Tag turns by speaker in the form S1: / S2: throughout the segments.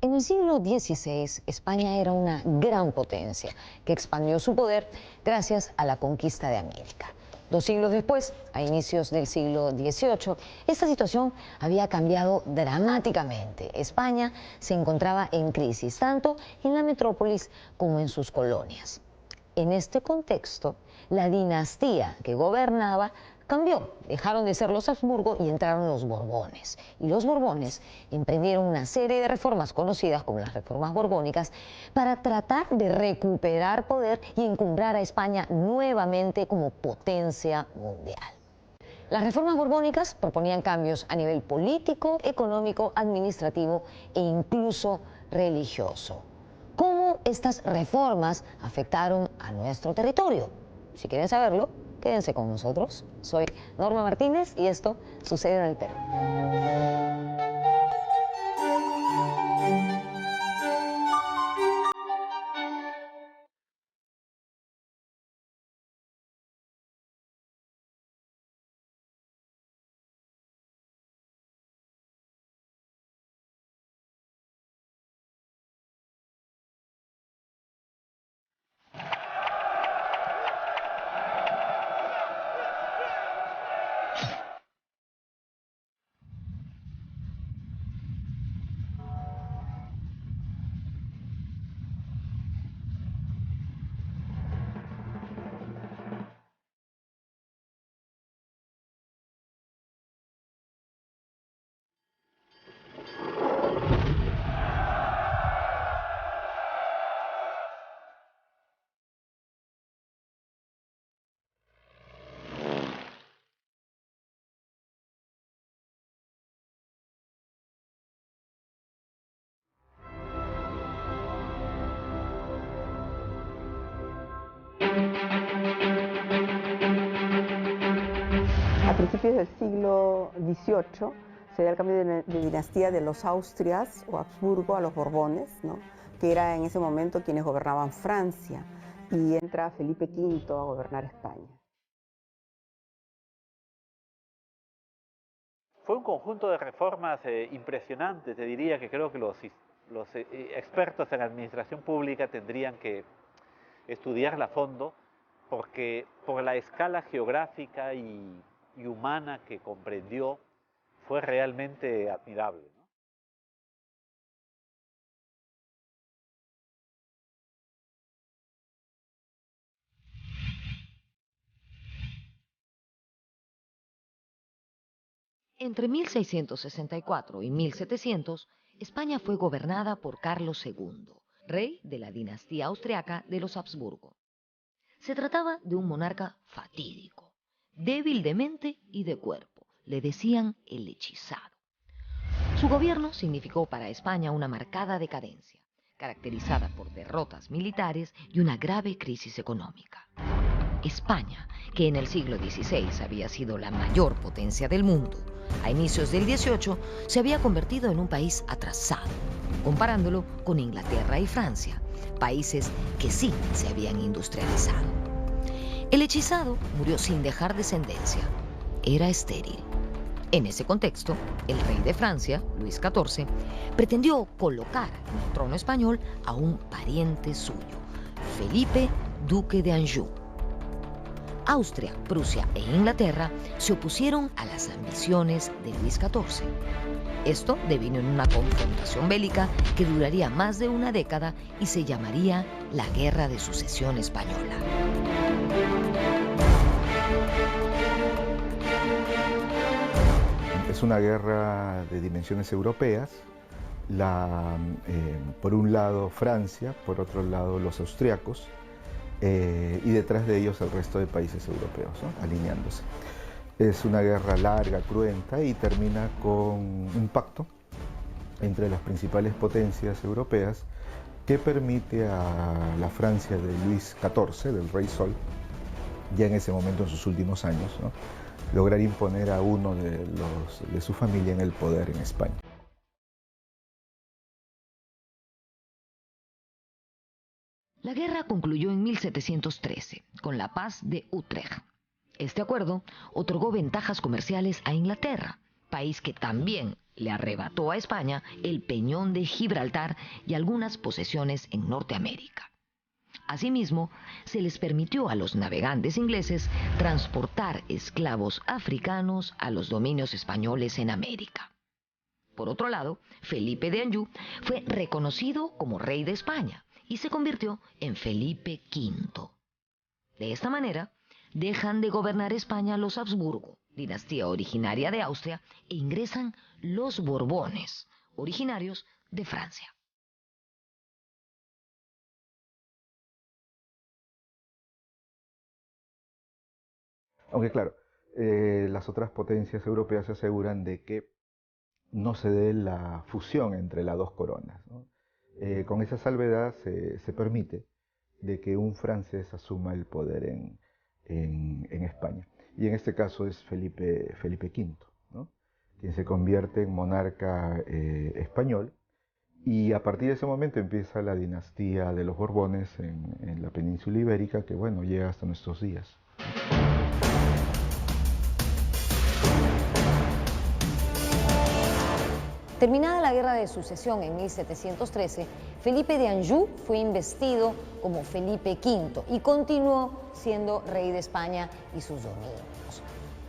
S1: En el siglo XVI, España era una gran potencia que expandió su poder gracias a la conquista de América. 2 siglos después, a inicios del siglo XVIII, esta situación había cambiado dramáticamente. España se encontraba en crisis, tanto en la metrópolis como en sus colonias. En este contexto, la dinastía que gobernaba cambió. Dejaron de ser los Habsburgo y entraron los Borbones. Y los Borbones emprendieron una serie de reformas conocidas como las reformas borbónicas para tratar de recuperar poder y encumbrar a España nuevamente como potencia mundial. Las reformas borbónicas proponían cambios a nivel político, económico, administrativo e incluso religioso. ¿Cómo estas reformas afectaron a nuestro territorio? Si quieren saberlo, quédense con nosotros. Soy Norma Martínez y esto sucede en el Perú.
S2: A principios del siglo XVIII se da el cambio de dinastía de los Austrias o Habsburgo a los Borbones, ¿no? Que era en ese momento quienes gobernaban Francia, y entra Felipe V a gobernar España.
S3: Fue un conjunto de reformas impresionantes. Te diría que creo que los expertos en administración pública tendrían que estudiarla a fondo, porque por la escala geográfica y humana que comprendió, fue realmente admirable, ¿no?
S1: Entre 1664 y 1700, España fue gobernada por Carlos II, rey de la dinastía austriaca de los Habsburgo. Se trataba de un monarca fatídico, débil de mente y de cuerpo. Le decían el hechizado. Su gobierno significó para España una marcada decadencia, caracterizada por derrotas militares y una grave crisis económica. España, que en el siglo XVI había sido la mayor potencia del mundo, a inicios del XVIII se había convertido en un país atrasado, comparándolo con Inglaterra y Francia, países que sí se habían industrializado. El hechizado murió sin dejar descendencia. Era estéril. En ese contexto, el rey de Francia, Luis XIV, pretendió colocar en el trono español a un pariente suyo, Felipe, duque de Anjou. Austria, Prusia e Inglaterra se opusieron a las ambiciones de Luis XIV. Esto devino en una confrontación bélica que duraría más de una década y se llamaría la Guerra de Sucesión Española.
S4: Es una guerra de dimensiones europeas. Por un lado Francia, por otro lado los austriacos, y detrás de ellos el resto de países europeos, ¿no? Alineándose. Es una guerra larga, cruenta, y termina con un pacto entre las principales potencias europeas que permite a la Francia de Luis XIV, del Rey Sol, ya en ese momento, en sus últimos años, ¿no?, lograr imponer a uno de su familia en el poder en España.
S1: La guerra concluyó en 1713 con la Paz de Utrecht. Este acuerdo otorgó ventajas comerciales a Inglaterra, país que también Le arrebató a España el Peñón de Gibraltar y algunas posesiones en Norteamérica. Asimismo, se les permitió a los navegantes ingleses transportar esclavos africanos a los dominios españoles en América. Por otro lado, Felipe de Anjou fue reconocido como rey de España y se convirtió en Felipe V. De esta manera, dejan de gobernar España los Habsburgo, dinastía originaria de Austria, e ingresan los Borbones, originarios de Francia.
S4: Aunque claro, las otras potencias europeas se aseguran de que no se dé la fusión entre las dos coronas, ¿no? Con esa salvedad se permite de que un francés asuma el poder en España. Y en este caso es Felipe V, ¿no? Quien se convierte en monarca español. Y a partir de ese momento empieza la dinastía de los Borbones en la península ibérica, que bueno, llega hasta nuestros días.
S1: Terminada la Guerra de Sucesión en 1713, Felipe de Anjou fue investido como Felipe V y continuó siendo rey de España y sus dominios.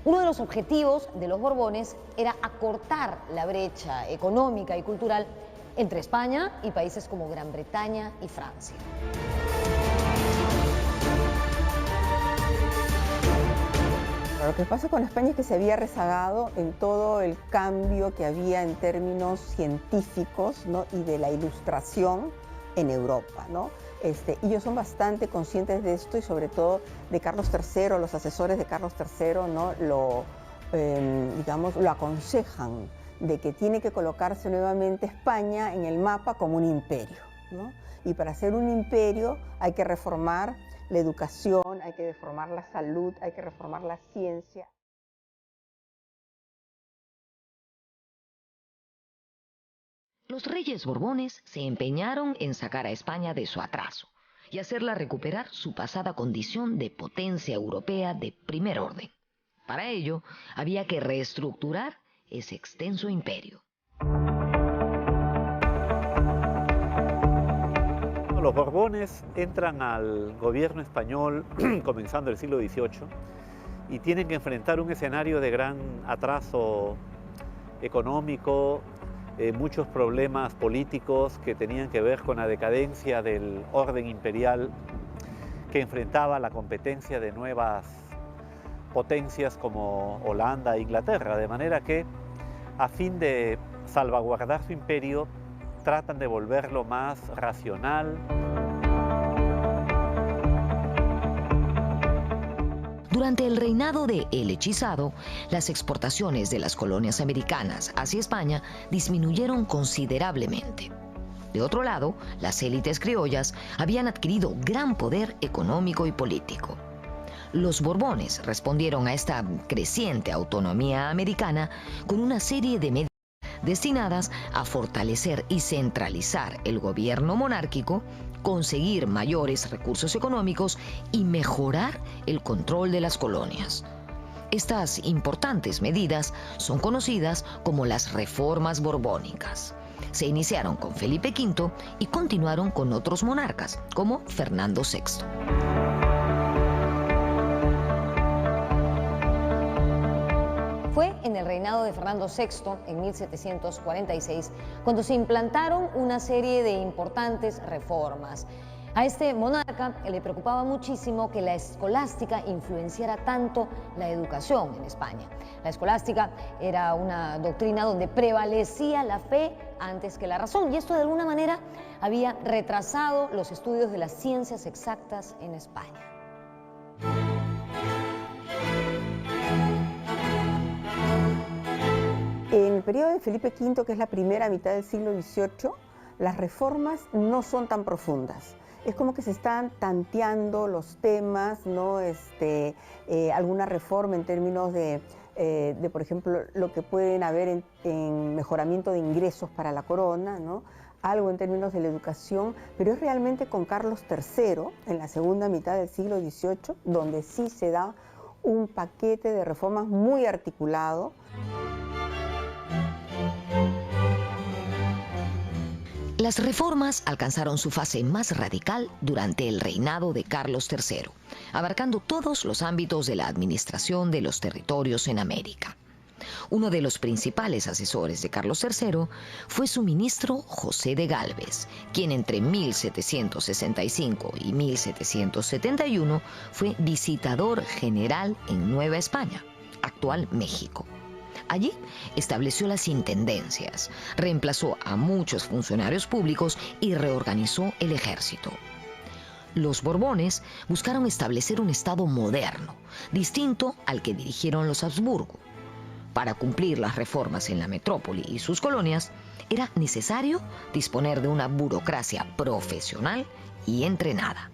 S1: Uno de los objetivos de los Borbones era acortar la brecha económica y cultural entre España y países como Gran Bretaña y Francia.
S2: Lo que pasa con España es que se había rezagado en todo el cambio que había en términos científicos, ¿no? Y de la ilustración en Europa, ¿no? Ellos son bastante conscientes de esto y sobre todo de Carlos III, los asesores de Carlos III, ¿no? Lo aconsejan de que tiene que colocarse nuevamente España en el mapa como un imperio, ¿no? Y para ser un imperio hay que reformar la educación, hay que reformar la salud, hay que reformar la ciencia.
S1: Los reyes Borbones se empeñaron en sacar a España de su atraso y hacerla recuperar su pasada condición de potencia europea de primer orden. Para ello, había que reestructurar ese extenso imperio.
S3: Los Borbones entran al gobierno español comenzando el siglo XVIII y tienen que enfrentar un escenario de gran atraso económico, muchos problemas políticos que tenían que ver con la decadencia del orden imperial que enfrentaba la competencia de nuevas potencias como Holanda e Inglaterra, de manera que a fin de salvaguardar su imperio tratan de volverlo más racional.
S1: Durante el reinado de El Hechizado, las exportaciones de las colonias americanas hacia España disminuyeron considerablemente. De otro lado, las élites criollas habían adquirido gran poder económico y político. Los Borbones respondieron a esta creciente autonomía americana con una serie de medidas destinadas a fortalecer y centralizar el gobierno monárquico, conseguir mayores recursos económicos y mejorar el control de las colonias. Estas importantes medidas son conocidas como las reformas borbónicas. Se iniciaron con Felipe V y continuaron con otros monarcas, como Fernando VI. Fue en el reinado de Fernando VI, en 1746, cuando se implantaron una serie de importantes reformas. A este monarca le preocupaba muchísimo que la escolástica influenciara tanto la educación en España. La escolástica era una doctrina donde prevalecía la fe antes que la razón, y esto de alguna manera había retrasado los estudios de las ciencias exactas en España.
S2: En el periodo de Felipe V, que es la primera mitad del siglo XVIII, las reformas no son tan profundas. Es como que se están tanteando los temas, ¿no? Alguna reforma en términos de, por ejemplo, lo que pueden haber en mejoramiento de ingresos para la corona, ¿no? Algo en términos de la educación, pero es realmente con Carlos III, en la segunda mitad del siglo XVIII, donde sí se da un paquete de reformas muy articulado.
S1: Las reformas alcanzaron su fase más radical durante el reinado de Carlos III, abarcando todos los ámbitos de la administración de los territorios en América. Uno de los principales asesores de Carlos III fue su ministro José de Gálvez, quien entre 1765 y 1771 fue visitador general en Nueva España, actual México. Allí estableció las intendencias, reemplazó a muchos funcionarios públicos y reorganizó el ejército. Los Borbones buscaron establecer un Estado moderno, distinto al que dirigieron los Habsburgo. Para cumplir las reformas en la metrópoli y sus colonias, era necesario disponer de una burocracia profesional y entrenada.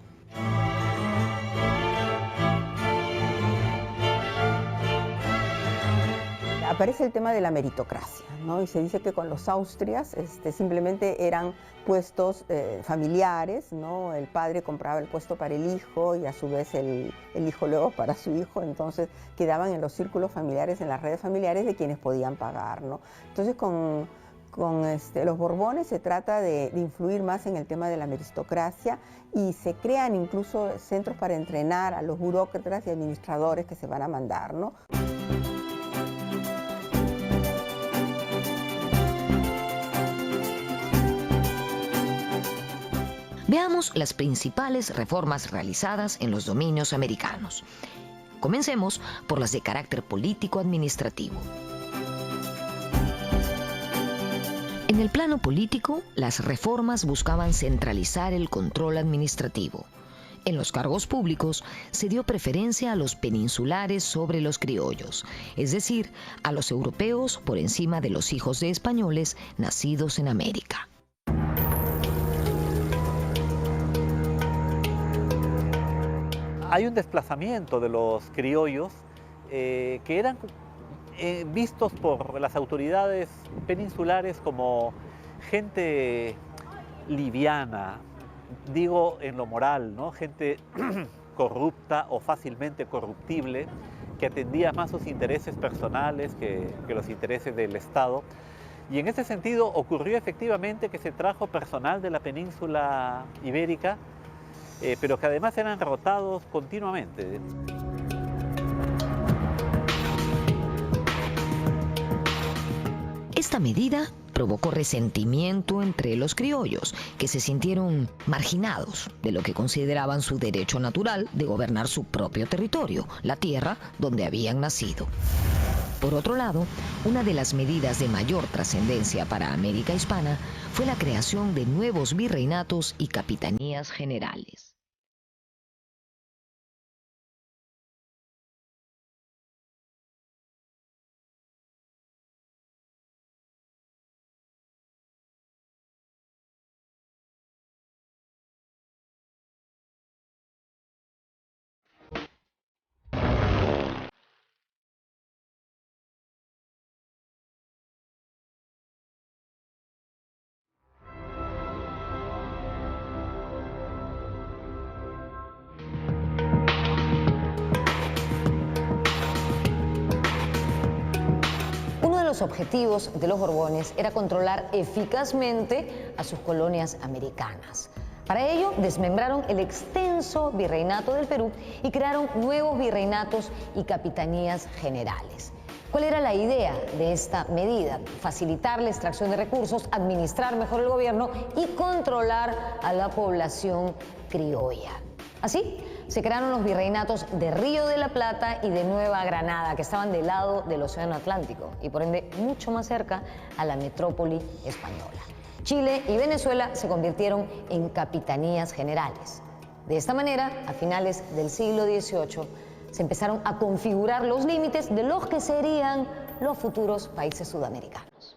S2: Aparece el tema de la meritocracia, ¿no? Y se dice que con los Austrias simplemente eran puestos familiares, ¿no? El padre compraba el puesto para el hijo y a su vez el hijo luego para su hijo, entonces quedaban en los círculos familiares, en las redes familiares de quienes podían pagar, ¿no? Entonces con los Borbones se trata de influir más en el tema de la meritocracia y se crean incluso centros para entrenar a los burócratas y administradores que se van a mandar, ¿no?
S1: Veamos las principales reformas realizadas en los dominios americanos. Comencemos por las de carácter político-administrativo. En el plano político, las reformas buscaban centralizar el control administrativo. En los cargos públicos se dio preferencia a los peninsulares sobre los criollos, es decir, a los europeos por encima de los hijos de españoles nacidos en América.
S3: Hay un desplazamiento de los criollos que eran vistos por las autoridades peninsulares como gente liviana, digo en lo moral, ¿no? Gente corrupta o fácilmente corruptible, que atendía más sus intereses personales que los intereses del Estado. Y en ese sentido ocurrió efectivamente que se trajo personal de la península ibérica, pero que además eran rotados continuamente.
S1: Esta medida provocó resentimiento entre los criollos, que se sintieron marginados de lo que consideraban su derecho natural de gobernar su propio territorio, la tierra donde habían nacido. Por otro lado, una de las medidas de mayor trascendencia para América Hispana fue la creación de nuevos virreinatos y capitanías generales. Los objetivos de los Borbones era controlar eficazmente a sus colonias americanas. Para ello, desmembraron el extenso virreinato del Perú y crearon nuevos virreinatos y capitanías generales. ¿Cuál era la idea de esta medida? Facilitar la extracción de recursos, administrar mejor el gobierno y controlar a la población criolla. Así, se crearon los virreinatos de Río de la Plata y de Nueva Granada, que estaban del lado del Océano Atlántico y por ende mucho más cerca a la metrópoli española. Chile y Venezuela se convirtieron en capitanías generales. De esta manera, a finales del siglo XVIII, se empezaron a configurar los límites de los que serían los futuros países sudamericanos.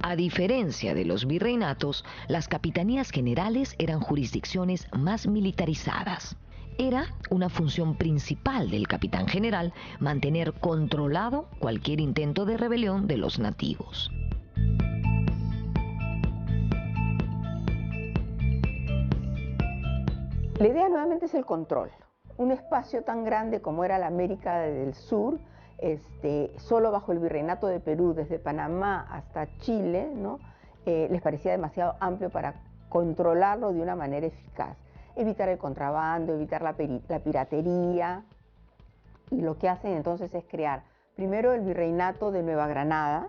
S1: A diferencia de los virreinatos, las capitanías generales eran jurisdicciones más militarizadas. Era una función principal del capitán general mantener controlado cualquier intento de rebelión de los nativos.
S2: La idea nuevamente es el control. un espacio tan grande como era la América del Sur, solo bajo el virreinato de Perú, desde Panamá hasta Chile, ¿no? Les parecía demasiado amplio para controlarlo de una manera eficaz. Evitar el contrabando, evitar la piratería, y lo que hacen entonces es crear primero el virreinato de Nueva Granada,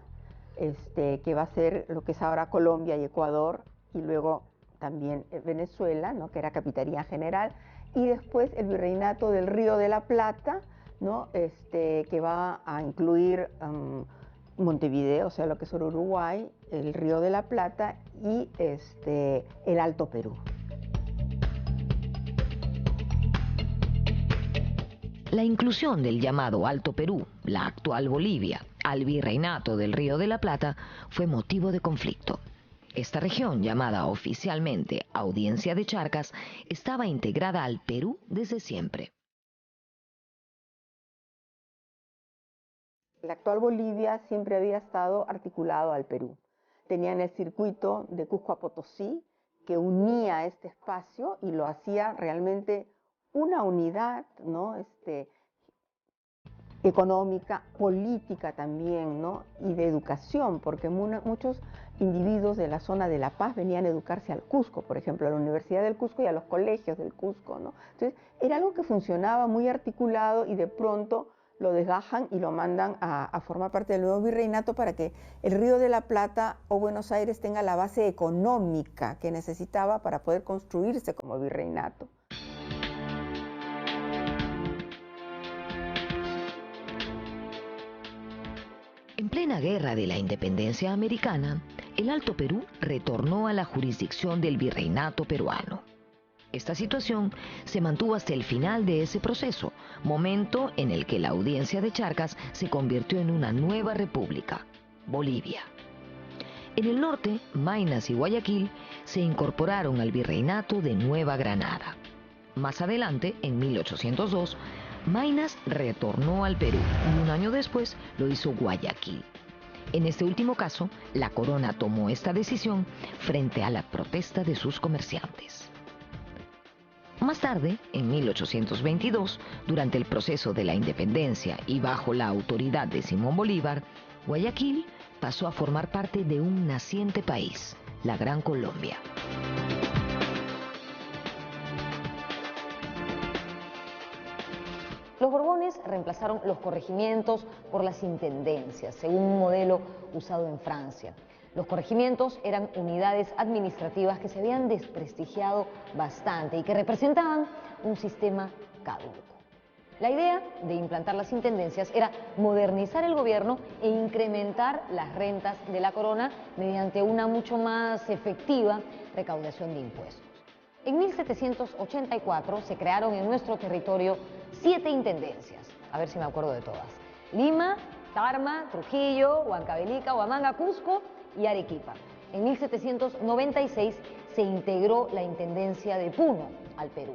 S2: que va a ser lo que es ahora Colombia y Ecuador, y luego también Venezuela, ¿no? Que era Capitanía General, y después el virreinato del Río de la Plata, ¿no? Que va a incluir Montevideo, o sea, lo que es Uruguay, el Río de la Plata y el Alto Perú.
S1: La inclusión del llamado Alto Perú, la actual Bolivia, al virreinato del Río de la Plata fue motivo de conflicto. Esta región, llamada oficialmente Audiencia de Charcas, estaba integrada al Perú desde siempre.
S2: La actual Bolivia siempre había estado articulado al Perú. Tenían el circuito de Cusco a Potosí que unía este espacio y lo hacía realmente una unidad, ¿no? Económica, política también, ¿no? Y de educación, porque muchos individuos de la zona de La Paz venían a educarse al Cusco, por ejemplo, a la Universidad del Cusco y a los colegios del Cusco, ¿no? Entonces, era algo que funcionaba muy articulado y de pronto lo desgajan y lo mandan a formar parte del nuevo virreinato para que el Río de la Plata o Buenos Aires tenga la base económica que necesitaba para poder construirse como virreinato.
S1: En plena guerra de la independencia americana, el Alto Perú retornó a la jurisdicción del virreinato peruano. Esta situación se mantuvo hasta el final de ese proceso, momento en el que la Audiencia de Charcas se convirtió en una nueva república, Bolivia. En el norte, Maynas y Guayaquil se incorporaron al virreinato de Nueva Granada. Más adelante, en 1802, Maynas retornó al Perú y un año después lo hizo Guayaquil. En este último caso, la corona tomó esta decisión frente a la protesta de sus comerciantes. Más tarde, en 1822, durante el proceso de la independencia y bajo la autoridad de Simón Bolívar, Guayaquil pasó a formar parte de un naciente país, la Gran Colombia. Los Borbones reemplazaron los corregimientos por las intendencias, según un modelo usado en Francia. Los corregimientos eran unidades administrativas que se habían desprestigiado bastante y que representaban un sistema caduco. La idea de implantar las intendencias era modernizar el gobierno e incrementar las rentas de la corona mediante una mucho más efectiva recaudación de impuestos. En 1784 se crearon en nuestro territorio 7 intendencias, a ver si me acuerdo de todas: Lima, Tarma, Trujillo, Huancavelica, Huamanga, Cusco y Arequipa. En 1796 se integró la Intendencia de Puno al Perú.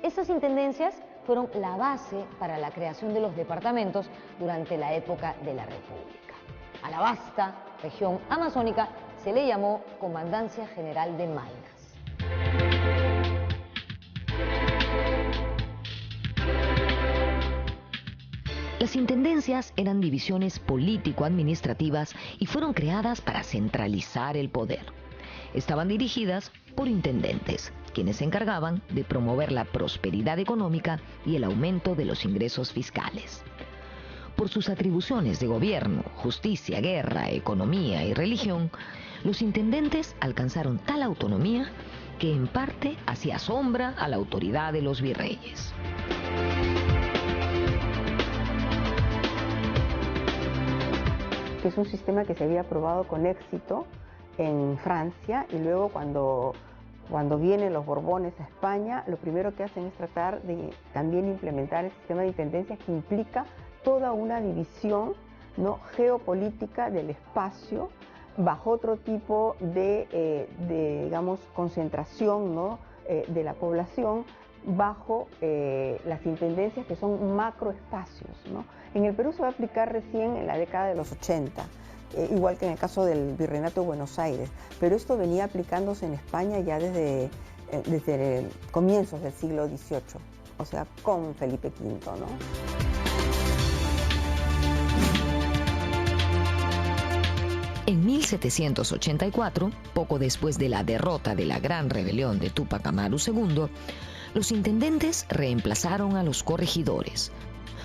S1: Esas intendencias fueron la base para la creación de los departamentos durante la época de la República. A la vasta región amazónica se le llamó Comandancia General de Maynas. Las intendencias eran divisiones político-administrativas y fueron creadas para centralizar el poder. Estaban dirigidas por intendentes, quienes se encargaban de promover la prosperidad económica y el aumento de los ingresos fiscales. Por sus atribuciones de gobierno, justicia, guerra, economía y religión, los intendentes alcanzaron tal autonomía que en parte hacía sombra a la autoridad de los virreyes.
S2: Que es un sistema que se había probado con éxito en Francia, y luego cuando vienen los Borbones a España, lo primero que hacen es tratar de también implementar el sistema de intendencias, que implica toda una división, ¿no?, geopolítica del espacio, bajo otro tipo de digamos, concentración, ¿no?, de la población, bajo las intendencias, que son macroespacios, ¿no? En el Perú se va a aplicar recién en la década de los 80, igual que en el caso del Virreinato de Buenos Aires, pero esto venía aplicándose en España ya desde comienzos del siglo XVIII. o sea, con Felipe V, ¿no?
S1: En 1784, poco después de la derrota de la Gran Rebelión de Túpac Amaru II, los intendentes reemplazaron a los corregidores,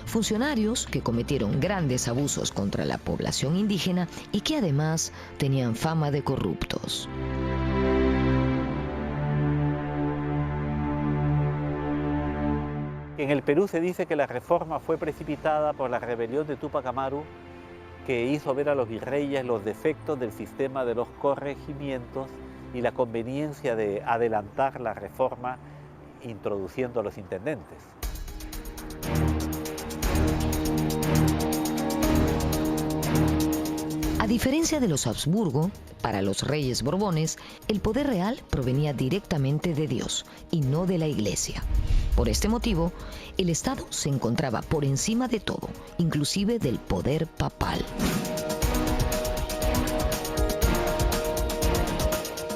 S1: funcionarios que cometieron grandes abusos contra la población indígena y que además tenían fama de corruptos.
S3: En el Perú se dice que la reforma fue precipitada por la rebelión de Túpac Amaru, que hizo ver a los virreyes los defectos del sistema de los corregimientos y la conveniencia de adelantar la reforma introduciendo a los intendentes.
S1: A diferencia de los Habsburgo, para los reyes borbones, el poder real provenía directamente de Dios y no de la Iglesia. Por este motivo, el Estado se encontraba por encima de todo, inclusive del poder papal.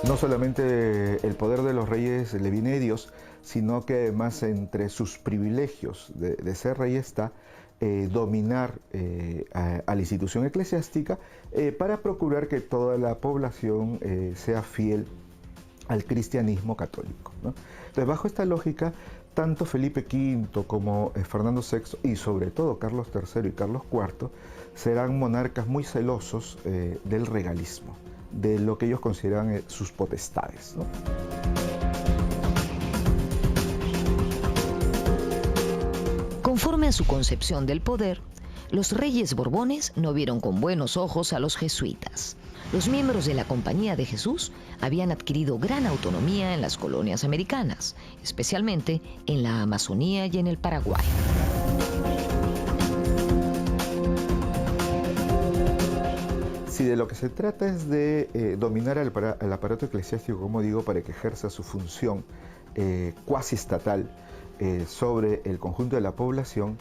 S4: No solamente el poder de los reyes le viene de Dios, sino que además entre sus privilegios de ser rey está dominar a la institución eclesiástica para procurar que toda la población sea fiel al cristianismo católico, ¿no? Entonces, bajo esta lógica, tanto Felipe V como Fernando VI y sobre todo Carlos III y Carlos IV serán monarcas muy celosos del regalismo, de lo que ellos consideran sus potestades, ¿no?
S1: Conforme a su concepción del poder, los reyes borbones no vieron con buenos ojos a los jesuitas. Los miembros de la Compañía de Jesús habían adquirido gran autonomía en las colonias americanas, especialmente en la Amazonía y en el Paraguay.
S4: Si de lo que se trata es de dominar al aparato eclesiástico, como digo, para que ejerza su función cuasi estatal sobre el conjunto de la población,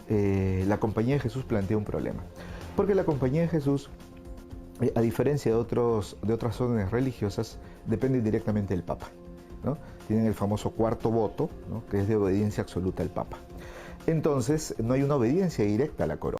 S4: la Compañía de Jesús plantea un problema. Porque la Compañía de Jesús, a diferencia de otras órdenes religiosas, depende directamente del Papa, ¿no? Tienen el famoso cuarto voto, ¿no? Que es de obediencia absoluta al Papa. Entonces, no hay una obediencia directa a la corona.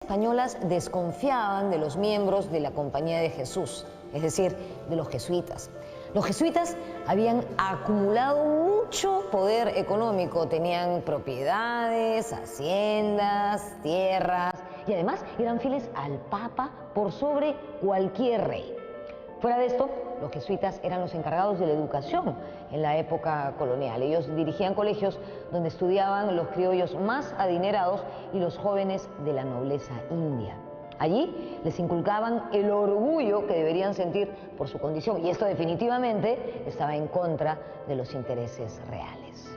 S1: Españolas desconfiaban de los miembros de la Compañía de Jesús, es decir, de los jesuitas. Los jesuitas habían acumulado mucho poder económico, tenían propiedades, haciendas, tierras y además eran fieles al Papa por sobre cualquier rey. Fuera de esto, los jesuitas eran los encargados de la educación en la época colonial. Ellos dirigían colegios donde estudiaban los criollos más adinerados y los jóvenes de la nobleza india. Allí les inculcaban el orgullo que deberían sentir por su condición, y esto definitivamente estaba en contra de los intereses reales.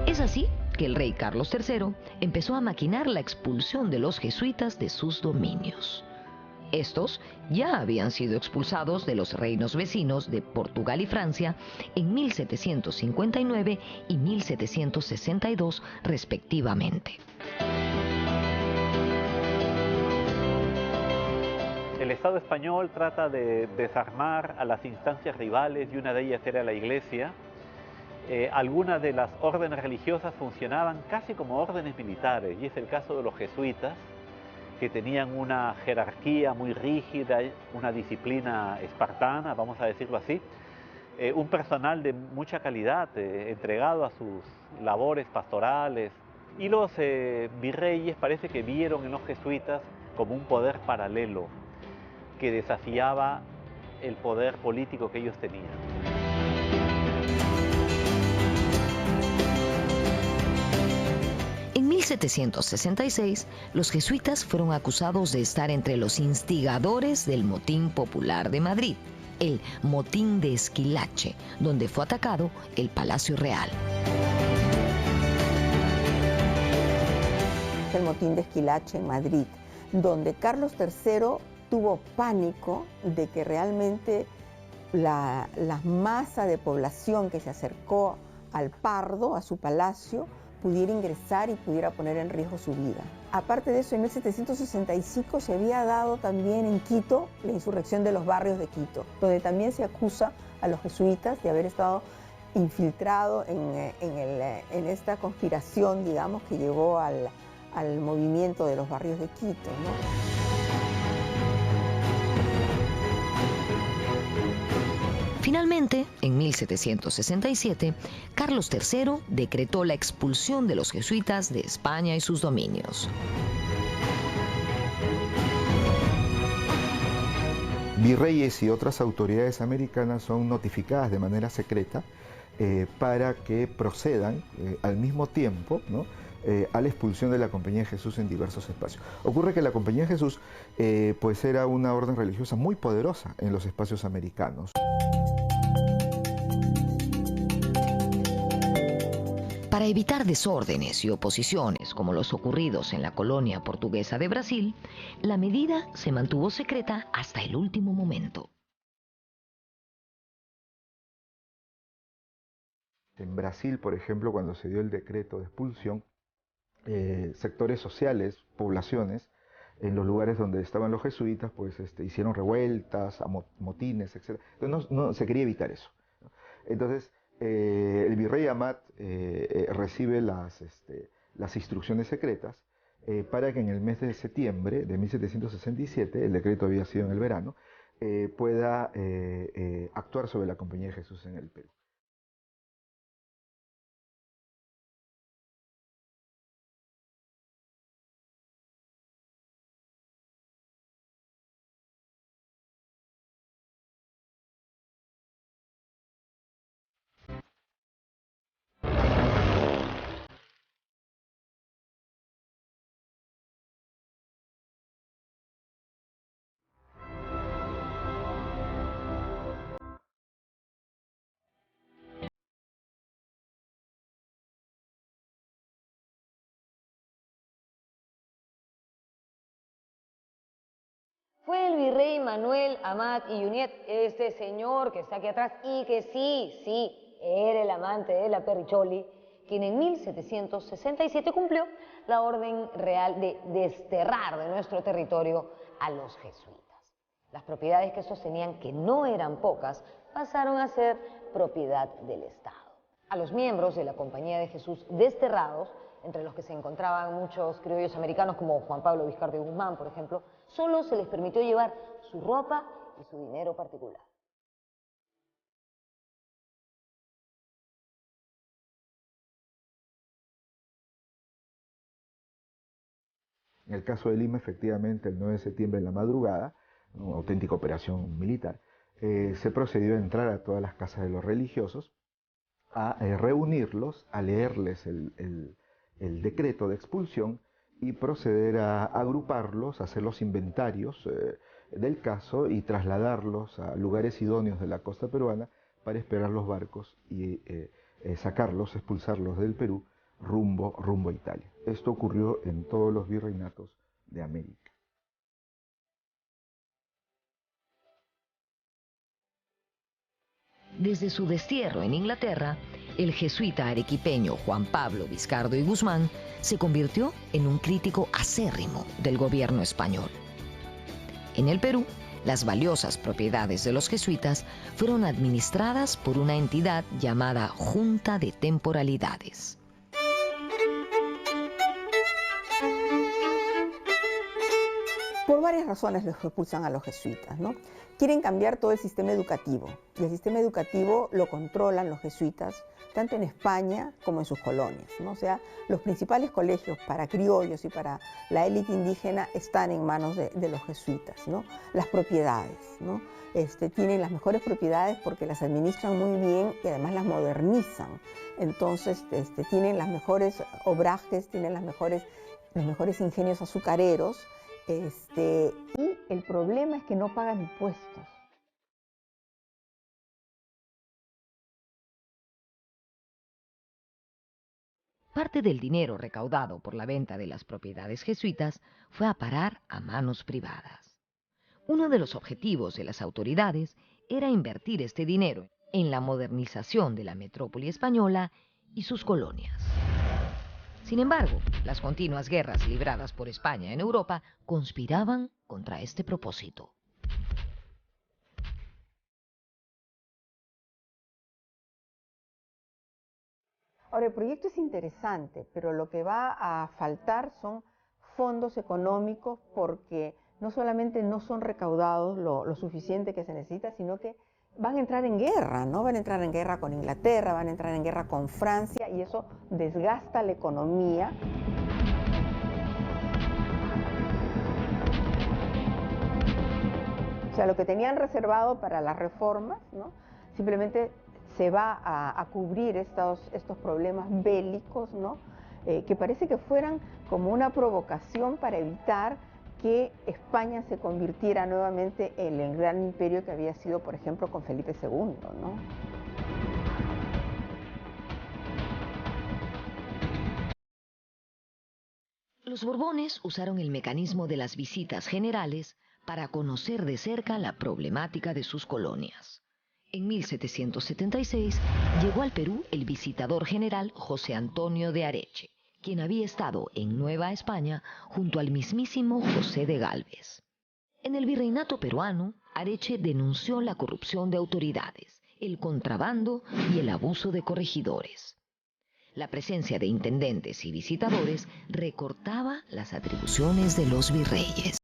S1: Es así que el rey Carlos III empezó a maquinar la expulsión de los jesuitas de sus dominios. Estos ya habían sido expulsados de los reinos vecinos de Portugal y Francia en 1759 y 1762 respectivamente.
S3: El Estado español trata de desarmar a las instancias rivales y una de ellas era la Iglesia. Algunas de las órdenes religiosas funcionaban casi como órdenes militares, y es el caso de los jesuitas, que tenían una jerarquía muy rígida, una disciplina espartana, vamos a decirlo así, un personal de mucha calidad, entregado a sus labores pastorales, y los virreyes parece que vieron en los jesuitas como un poder paralelo que desafiaba el poder político que ellos tenían.
S1: En 1766, los jesuitas fueron acusados de estar entre los instigadores del motín popular de Madrid, el motín de Esquilache, donde fue atacado el Palacio Real.
S2: El motín de Esquilache en Madrid, donde Carlos III tuvo pánico de que realmente la masa de población que se acercó al Pardo, a su palacio, pudiera ingresar y pudiera poner en riesgo su vida. Aparte de eso, en 1765 se había dado también en Quito la insurrección de los barrios de Quito, donde también se acusa a los jesuitas de haber estado infiltrado en esta conspiración, digamos, que llevó al movimiento de los barrios de Quito, ¿no?
S1: Finalmente, en 1767, Carlos III decretó la expulsión de los jesuitas de España y sus dominios.
S4: Virreyes y otras autoridades americanas son notificadas de manera secreta para que procedan al mismo tiempo, ¿no?, a la expulsión de la Compañía de Jesús en diversos espacios. Ocurre que la Compañía de Jesús pues era una orden religiosa muy poderosa en los espacios americanos.
S1: Para evitar desórdenes y oposiciones como los ocurridos en la colonia portuguesa de Brasil, la medida se mantuvo secreta hasta el último momento.
S4: En Brasil, por ejemplo, cuando se dio el decreto de expulsión, sectores sociales, poblaciones, en los lugares donde estaban los jesuitas, pues hicieron revueltas, motines, etc. Entonces no, se quería evitar eso, ¿no? Entonces, el virrey Amat recibe las instrucciones secretas para que en el mes de septiembre de 1767, el decreto había sido en el verano, pueda actuar sobre la Compañía de Jesús en el Perú.
S1: Fue el virrey Manuel Amat y Junyent, este señor que está aquí atrás y que sí, era el amante de la Perricholi, quien en 1767 cumplió la orden real de desterrar de nuestro territorio a los jesuitas. Las propiedades que sostenían, que no eran pocas, pasaron a ser propiedad del Estado. A los miembros de la Compañía de Jesús desterrados, entre los que se encontraban muchos criollos americanos como Juan Pablo Vizcardo y Guzmán, por ejemplo, solo se les permitió llevar su ropa y su dinero particular.
S4: En el caso de Lima, efectivamente, el 9 de septiembre en la madrugada, una auténtica operación militar, se procedió a entrar a todas las casas de los religiosos, a reunirlos, a leerles el decreto de expulsión y proceder a agruparlos, a hacer los inventarios del caso y trasladarlos a lugares idóneos de la costa peruana para esperar los barcos y sacarlos, expulsarlos del Perú rumbo a Italia. Esto ocurrió en todos los virreinatos de América.
S1: Desde su destierro en Inglaterra, el jesuita arequipeño Juan Pablo Vizcardo y Guzmán se convirtió en un crítico acérrimo del gobierno español. En el Perú, las valiosas propiedades de los jesuitas fueron administradas por una entidad llamada Junta de Temporalidades.
S2: Por varias razones los expulsan a los jesuitas, ¿no? Quieren cambiar todo el sistema educativo, y el sistema educativo lo controlan los jesuitas, tanto en España como en sus colonias, ¿no? O sea, los principales colegios para criollos y para la élite indígena están en manos de los jesuitas, ¿no? Las propiedades, ¿no? Tienen las mejores propiedades porque las administran muy bien y además las modernizan. Entonces, tienen las mejores obrajes, tienen los mejores ingenios azucareros, y el problema es que no pagan impuestos.
S1: Parte del dinero recaudado por la venta de las propiedades jesuitas fue a parar a manos privadas. Uno de los objetivos de las autoridades era invertir este dinero en la modernización de la metrópoli española y sus colonias. Sin embargo, las continuas guerras libradas por España en Europa conspiraban contra este propósito.
S2: Ahora, el proyecto es interesante, pero lo que va a faltar son fondos económicos porque no solamente no son recaudados lo suficiente que se necesita, sino que van a entrar en guerra, ¿no? Van a entrar en guerra con Inglaterra, van a entrar en guerra con Francia y eso desgasta la economía. O sea, lo que tenían reservado para las reformas, ¿no? Simplemente se va a cubrir estos problemas bélicos, ¿no? Que parece que fueran como una provocación para evitar que España se convirtiera nuevamente en el gran imperio que había sido, por ejemplo, con Felipe II, ¿no?
S1: Los Borbones usaron el mecanismo de las visitas generales para conocer de cerca la problemática de sus colonias. En 1776 llegó al Perú el visitador general José Antonio de Areche, quien había estado en Nueva España junto al mismísimo José de Gálvez. En el virreinato peruano, Areche denunció la corrupción de autoridades, el contrabando y el abuso de corregidores. La presencia de intendentes y visitadores recortaba las atribuciones de los virreyes.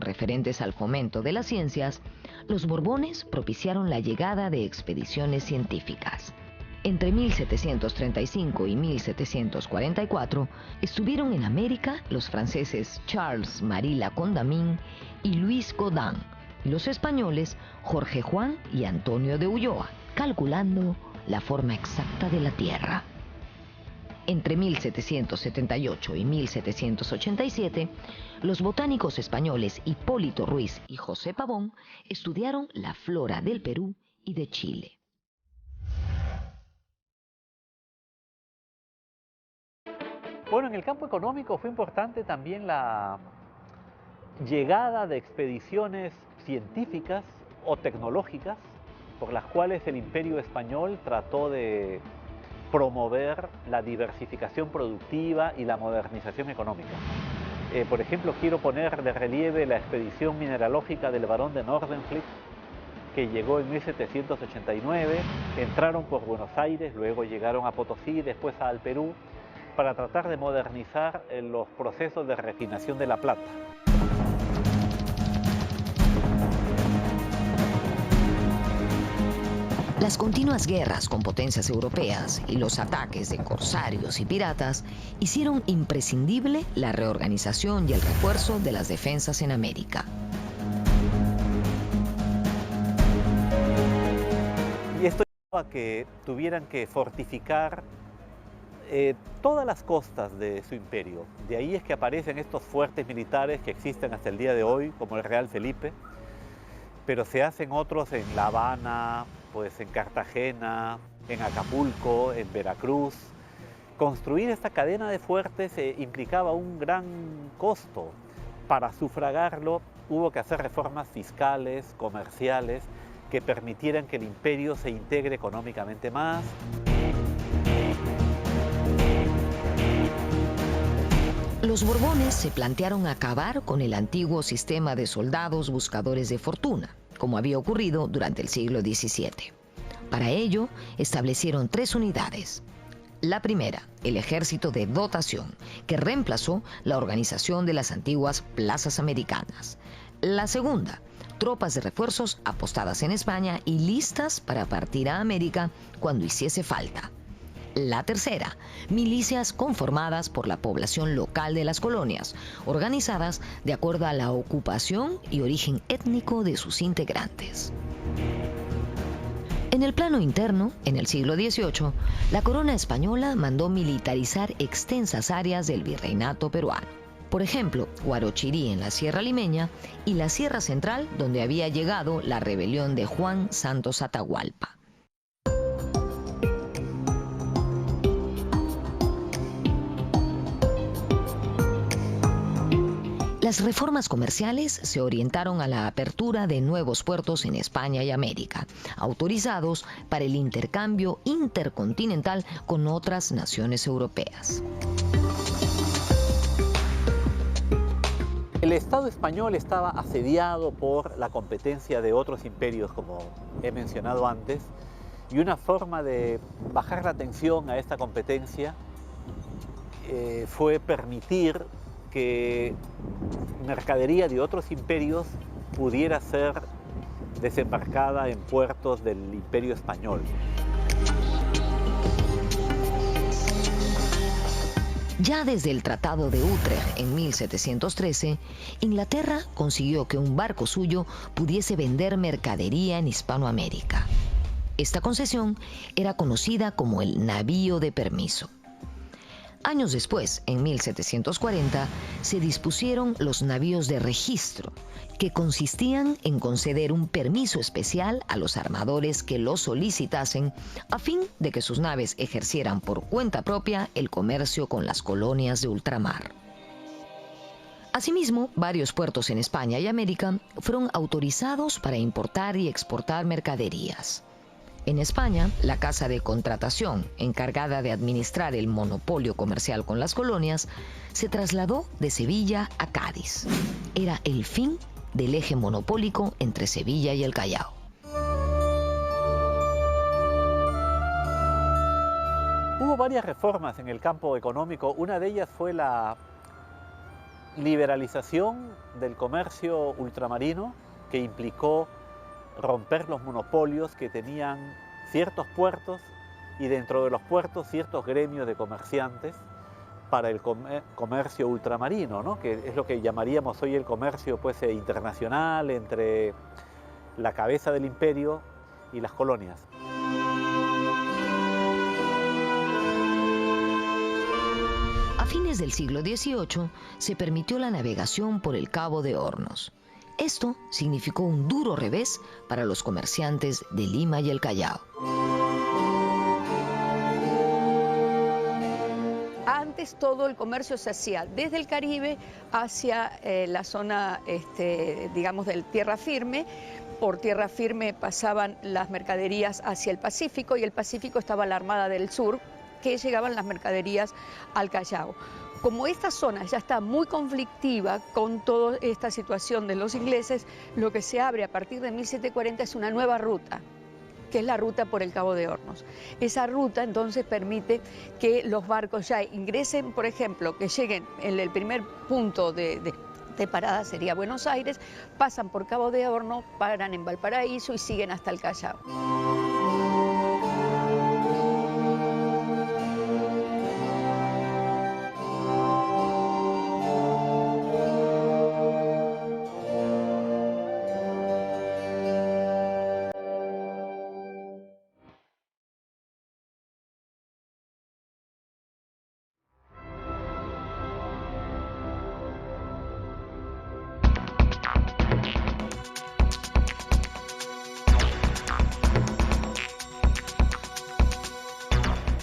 S1: Referentes al fomento de las ciencias, los Borbones propiciaron la llegada de expediciones científicas. Entre 1735 y 1744 estuvieron en América los franceses Charles-Marie La Condamine y Luis Godin, y los españoles Jorge Juan y Antonio de Ulloa, calculando la forma exacta de la Tierra. Entre 1778 y 1787, los botánicos españoles Hipólito Ruiz y José Pavón estudiaron la flora del Perú y de Chile.
S3: Bueno, en el campo económico fue importante también la llegada de expediciones científicas o tecnológicas por las cuales el Imperio Español trató de promover la diversificación productiva y la modernización económica. Por ejemplo, quiero poner de relieve la expedición mineralógica del barón de Nordenfleet, que llegó en 1789, entraron por Buenos Aires, luego llegaron a Potosí, después al Perú, para tratar de modernizar los procesos de refinación de la plata.
S1: Las continuas guerras con potencias europeas y los ataques de corsarios y piratas hicieron imprescindible la reorganización y el refuerzo de las defensas en América.
S3: Y esto llevó a que tuvieran que fortificar todas las costas de su imperio. De ahí es que aparecen estos fuertes militares que existen hasta el día de hoy, como el Real Felipe, pero se hacen otros en La Habana, pues en Cartagena, en Acapulco, en Veracruz. Construir esta cadena de fuertes implicaba un gran costo. Para sufragarlo hubo que hacer reformas fiscales, comerciales, que permitieran que el imperio se integre económicamente más.
S1: Los Borbones se plantearon acabar con el antiguo sistema de soldados buscadores de fortuna, como había ocurrido durante el siglo XVII. Para ello, establecieron 3 unidades. La primera, el ejército de dotación, que reemplazó la organización de las antiguas plazas americanas. La segunda, tropas de refuerzos apostadas en España y listas para partir a América cuando hiciese falta. La tercera, milicias conformadas por la población local de las colonias, organizadas de acuerdo a la ocupación y origen étnico de sus integrantes. En el plano interno, en el siglo XVIII, la corona española mandó militarizar extensas áreas del virreinato peruano. Por ejemplo, Huarochirí en la Sierra Limeña y la Sierra Central, donde había llegado la rebelión de Juan Santos Atahualpa. Las reformas comerciales se orientaron a la apertura de nuevos puertos en España y América, autorizados para el intercambio intercontinental con otras naciones europeas.
S3: El Estado español estaba asediado por la competencia de otros imperios, como he mencionado antes, y una forma de bajar la tensión a esta competencia fue permitir que mercadería de otros imperios pudiera ser desembarcada en puertos del Imperio español.
S1: Ya desde el Tratado de Utrecht en 1713, Inglaterra consiguió que un barco suyo pudiese vender mercadería en Hispanoamérica. Esta concesión era conocida como el navío de permiso. Años después, en 1740, se dispusieron los navíos de registro, que consistían en conceder un permiso especial a los armadores que lo solicitasen a fin de que sus naves ejercieran por cuenta propia el comercio con las colonias de ultramar. Asimismo, varios puertos en España y América fueron autorizados para importar y exportar mercaderías. En España, la Casa de Contratación, encargada de administrar el monopolio comercial con las colonias, se trasladó de Sevilla a Cádiz. Era el fin del eje monopólico entre Sevilla y el Callao.
S3: Hubo varias reformas en el campo económico. Una de ellas fue la liberalización del comercio ultramarino, que implicó romper los monopolios que tenían ciertos puertos y dentro de los puertos ciertos gremios de comerciantes para el comercio ultramarino, ¿no? Que es lo que llamaríamos hoy el comercio internacional entre la cabeza del imperio y las colonias.
S1: A fines del siglo XVIII se permitió la navegación por el Cabo de Hornos. Esto significó un duro revés para los comerciantes de Lima y el Callao.
S5: Antes todo el comercio se hacía desde el Caribe hacia la zona, digamos, de tierra firme. Por tierra firme pasaban las mercaderías hacia el Pacífico y el Pacífico estaba la Armada del Sur, que llegaban las mercaderías al Callao. Como esta zona ya está muy conflictiva con toda esta situación de los ingleses, lo que se abre a partir de 1740 es una nueva ruta, que es la ruta por el Cabo de Hornos. Esa ruta entonces permite que los barcos ya ingresen, por ejemplo, que lleguen en el primer punto de parada sería Buenos Aires, pasan por Cabo de Hornos, paran en Valparaíso y siguen hasta el Callao.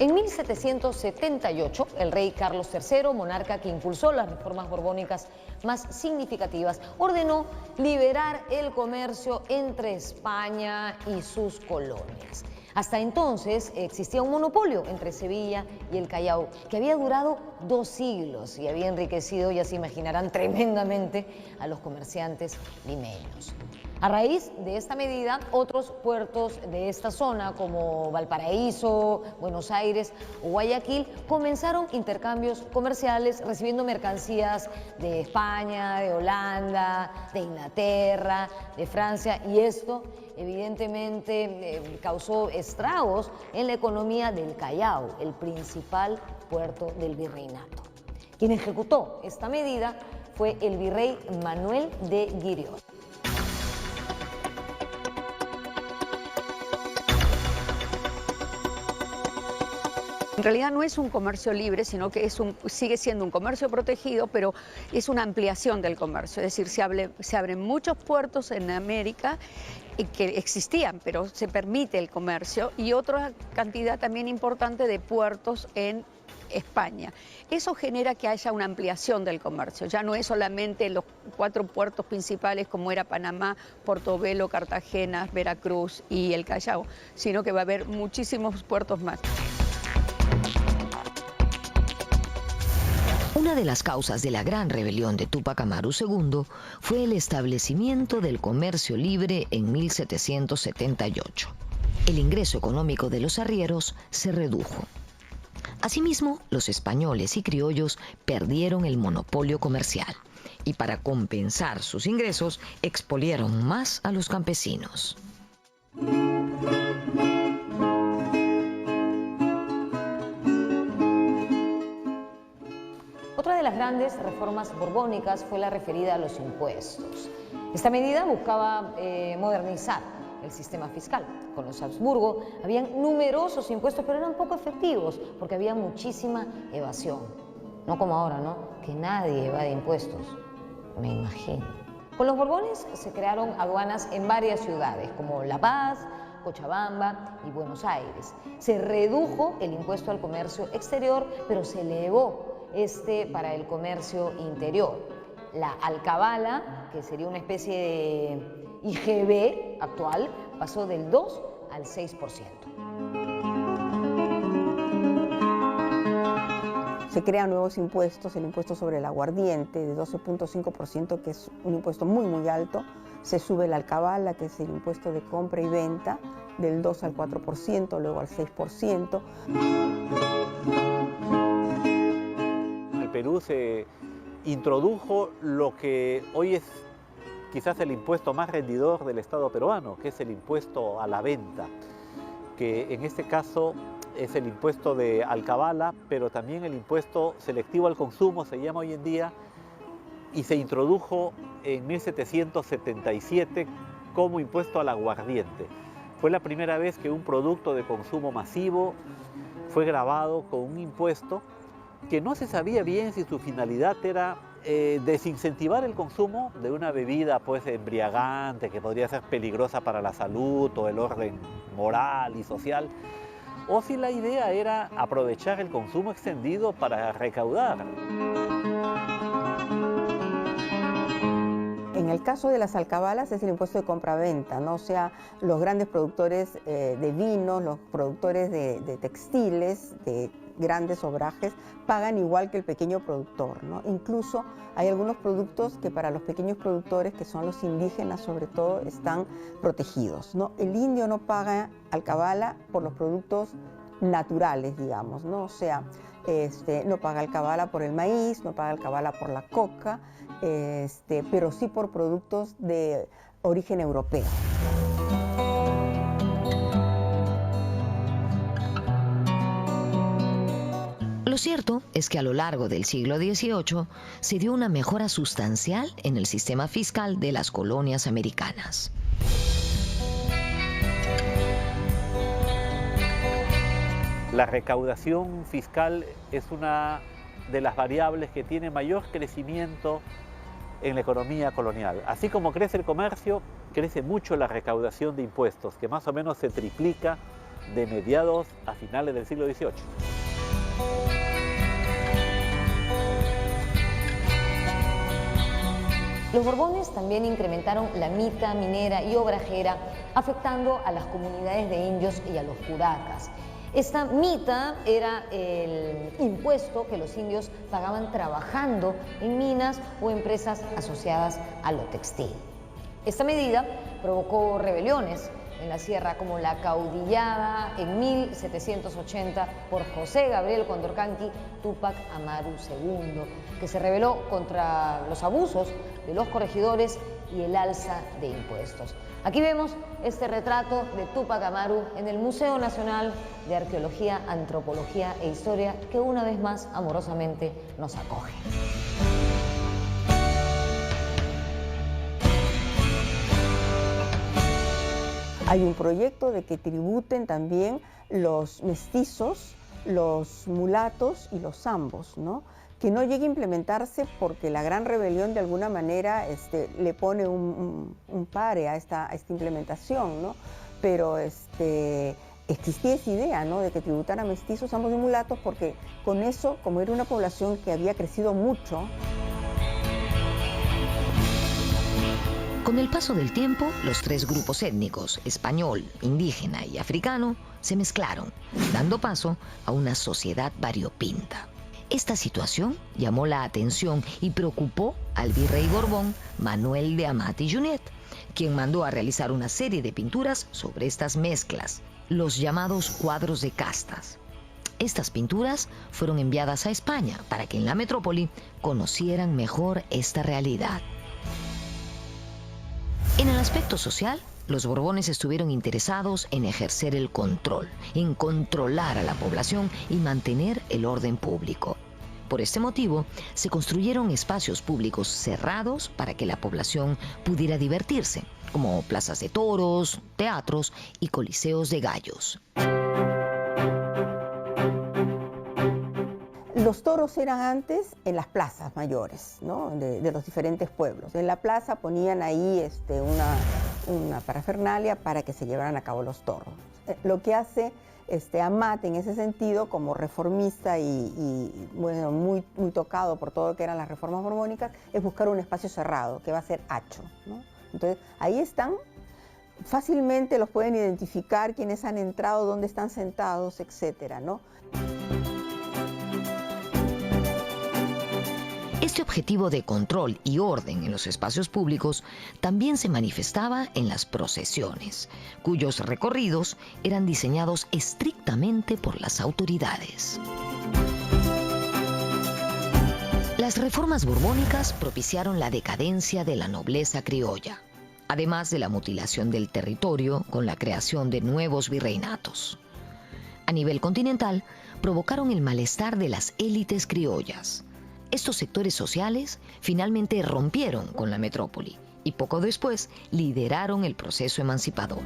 S1: En 1778, el rey Carlos III, monarca que impulsó las reformas borbónicas más significativas, ordenó liberar el comercio entre España y sus colonias. Hasta entonces existía un monopolio entre Sevilla y el Callao que había durado 2 siglos y había enriquecido, ya se imaginarán, tremendamente a los comerciantes limeños. A raíz de esta medida, otros puertos de esta zona, como Valparaíso, Buenos Aires o Guayaquil, comenzaron intercambios comerciales recibiendo mercancías de España, de Holanda, de Inglaterra, de Francia, y esto evidentemente causó estragos en la economía del Callao, el principal puerto del virreinato. Quien ejecutó esta medida fue el virrey Manuel de Guiriot.
S5: En realidad no es un comercio libre, sino que sigue siendo un comercio protegido, pero es una ampliación del comercio. Es decir, se abren muchos puertos en América que existían, pero se permite el comercio, y otra cantidad también importante de puertos en España. Eso genera que haya una ampliación del comercio, ya no es solamente los 4 puertos principales como era Panamá, Portobelo, Cartagena, Veracruz y el Callao, sino que va a haber muchísimos puertos más.
S1: Una de las causas de la gran rebelión de Túpac Amaru II fue el establecimiento del comercio libre en 1778. El ingreso económico de los arrieros se redujo. Asimismo, los españoles y criollos perdieron el monopolio comercial y para compensar sus ingresos expoliaron más a los campesinos. Otra de las grandes reformas borbónicas fue la referida a los impuestos. Esta medida buscaba modernizar el sistema fiscal. Con los Habsburgo habían numerosos impuestos, pero eran poco efectivos porque había muchísima evasión. No como ahora, ¿no? Que nadie evade impuestos, me imagino. Con los Borbones se crearon aduanas en varias ciudades, como La Paz, Cochabamba y Buenos Aires. Se redujo el impuesto al comercio exterior, pero se elevó para el comercio interior. La alcabala, que sería una especie de IGB actual, pasó del 2 al 6%.
S2: Se crean nuevos impuestos, el impuesto sobre el aguardiente de 12.5%, que es un impuesto muy muy alto. Se sube la alcabala, que es el impuesto de compra y venta, del 2 al 4%, luego al 6%.
S3: En Perú se introdujo lo que hoy es quizás el impuesto más rendidor del Estado peruano, que es el impuesto a la venta, que en este caso es el impuesto de alcabala, pero también el impuesto selectivo al consumo, se llama hoy en día, y se introdujo en 1777 como impuesto al aguardiente. Fue la primera vez que un producto de consumo masivo fue gravado con un impuesto que no se sabía bien si su finalidad era desincentivar el consumo de una bebida pues embriagante que podría ser peligrosa para la salud o el orden moral y social, o si la idea era aprovechar el consumo extendido para recaudar.
S2: En el caso de las alcabalas es el impuesto de compra-venta, ¿no? O sea, los grandes productores de vinos, los productores de textiles, de grandes obrajes, pagan igual que el pequeño productor, ¿no? Incluso hay algunos productos que para los pequeños productores, que son los indígenas sobre todo, están protegidos, ¿no? El indio no paga alcabala por los productos naturales, digamos, ¿no? O sea, no paga alcabala por el maíz, no paga alcabala por la coca, pero sí por productos de origen europeo.
S1: Lo cierto es que a lo largo del siglo XVIII se dio una mejora sustancial en el sistema fiscal de las colonias americanas.
S3: La recaudación fiscal es una de las variables que tiene mayor crecimiento en la economía colonial. Así como crece el comercio, crece mucho la recaudación de impuestos, que más o menos se triplica de mediados a finales del siglo XVIII.
S1: Los Borbones también incrementaron la mita minera y obrajera, afectando a las comunidades de indios y a los curacas. Esta mita era el impuesto que los indios pagaban trabajando en minas o empresas asociadas a lo textil. Esta medida provocó rebeliones en la sierra, como la caudillada en 1780 por José Gabriel Condorcanqui Túpac Amaru II, que se rebeló contra los abusos de los corregidores y el alza de impuestos. Aquí vemos este retrato de Túpac Amaru en el Museo Nacional de Arqueología, Antropología e Historia, que una vez más amorosamente nos acoge.
S2: Hay un proyecto de que tributen también los mestizos, los mulatos y los zambos, ¿no? Que no llegue a implementarse porque la gran rebelión de alguna manera le pone un pare a esta implementación, ¿no? Pero existía esa idea, ¿no?, de que tributaran mestizos, ambos y mulatos, porque con eso, como era una población que había crecido mucho.
S1: Con el paso del tiempo, los tres grupos étnicos, español, indígena y africano, se mezclaron, dando paso a una sociedad variopinta. Esta situación llamó la atención y preocupó al virrey Borbón Manuel de Amat y Junyent, quien mandó a realizar una serie de pinturas sobre estas mezclas, los llamados cuadros de castas. Estas pinturas fueron enviadas a España para que en la metrópoli conocieran mejor esta realidad. En el aspecto social, los Borbones estuvieron interesados en ejercer el control, en controlar a la población y mantener el orden público. Por este motivo, se construyeron espacios públicos cerrados para que la población pudiera divertirse, como plazas de toros, teatros y coliseos de gallos.
S2: Los toros eran antes en las plazas mayores, ¿no?, de los diferentes pueblos. En la plaza ponían ahí una parafernalia para que se llevaran a cabo los toros. Lo que hace Amat en ese sentido, como reformista y bueno, muy tocado por todo lo que eran las reformas borbónicas, es buscar un espacio cerrado, que va a ser Hacho, ¿no? Entonces, ahí están, fácilmente los pueden identificar, quiénes han entrado, dónde están sentados, etcétera, ¿no?
S1: Este objetivo de control y orden en los espacios públicos también se manifestaba en las procesiones, cuyos recorridos eran diseñados estrictamente por las autoridades. Las reformas borbónicas propiciaron la decadencia de la nobleza criolla, además de la mutilación del territorio con la creación de nuevos virreinatos. A nivel continental, provocaron el malestar de las élites criollas. Estos sectores sociales finalmente rompieron con la metrópoli y poco después lideraron el proceso emancipador.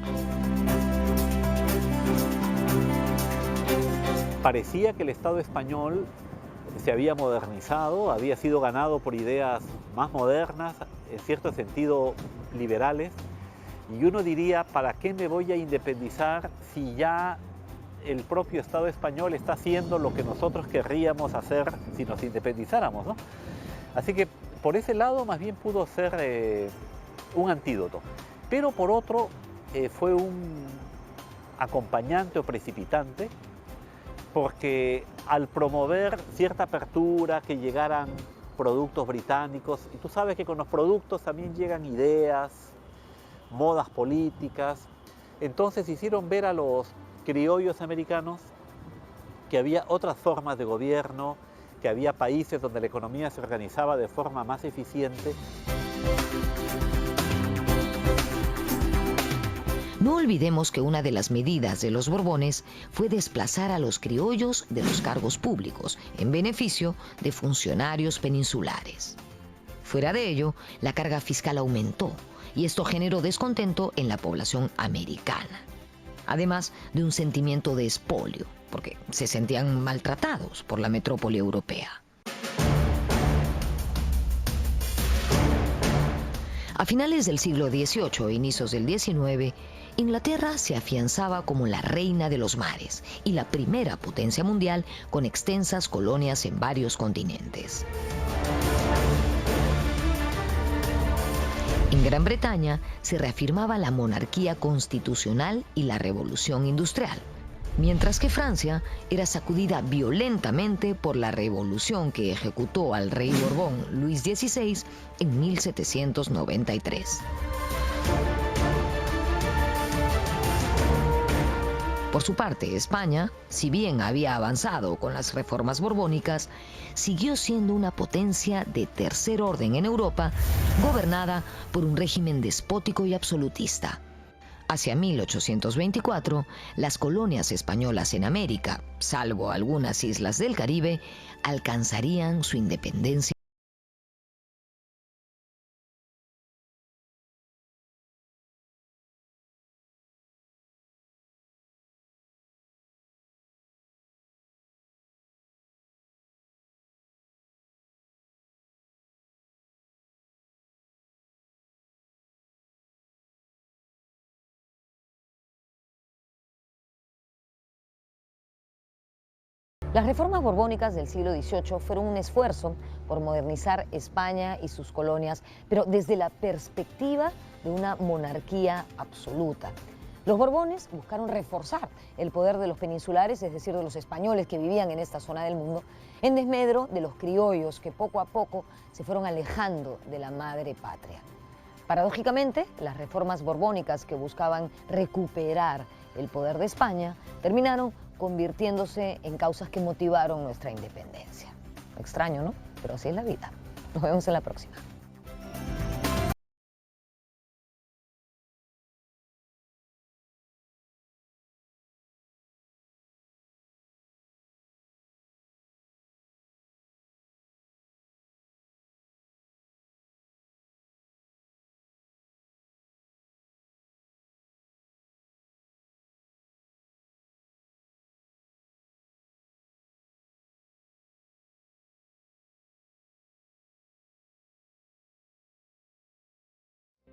S3: Parecía que el Estado español se había modernizado, había sido ganado por ideas más modernas, en cierto sentido liberales, y uno diría, ¿para qué me voy a independizar si ya el propio Estado español está haciendo lo que nosotros querríamos hacer si nos independizáramos, ¿no? Así que por ese lado más bien pudo ser un antídoto. Pero por otro fue un acompañante o precipitante, porque al promover cierta apertura, que llegaran productos británicos, y tú sabes que con los productos también llegan ideas, modas políticas, entonces hicieron ver a los criollos americanos que había otras formas de gobierno, que había países donde la economía se organizaba de forma más eficiente.
S1: No olvidemos que una de las medidas de los Borbones fue desplazar a los criollos de los cargos públicos en beneficio de funcionarios peninsulares. Fuera de ello, la carga fiscal aumentó y esto generó descontento en la población americana, además de un sentimiento de expolio, porque se sentían maltratados por la metrópoli europea. A finales del siglo XVIII e inicios del XIX, Inglaterra se afianzaba como la reina de los mares y la primera potencia mundial con extensas colonias en varios continentes. En Gran Bretaña se reafirmaba la monarquía constitucional y la revolución industrial, mientras que Francia era sacudida violentamente por la revolución que ejecutó al rey Borbón Luis XVI en 1793. Por su parte, España, si bien había avanzado con las reformas borbónicas, siguió siendo una potencia de tercer orden en Europa, gobernada por un régimen despótico y absolutista. Hacia 1824, las colonias españolas en América, salvo algunas islas del Caribe, alcanzarían su independencia. Las reformas borbónicas del siglo XVIII fueron un esfuerzo por modernizar España y sus colonias, pero desde la perspectiva de una monarquía absoluta. Los Borbones buscaron reforzar el poder de los peninsulares, es decir, de los españoles que vivían en esta zona del mundo, en desmedro de los criollos que poco a poco se fueron alejando de la madre patria. Paradójicamente, las reformas borbónicas que buscaban recuperar el poder de España terminaron convirtiéndose en causas que motivaron nuestra independencia. Extraño, ¿no? Pero así es la vida. Nos vemos en la próxima.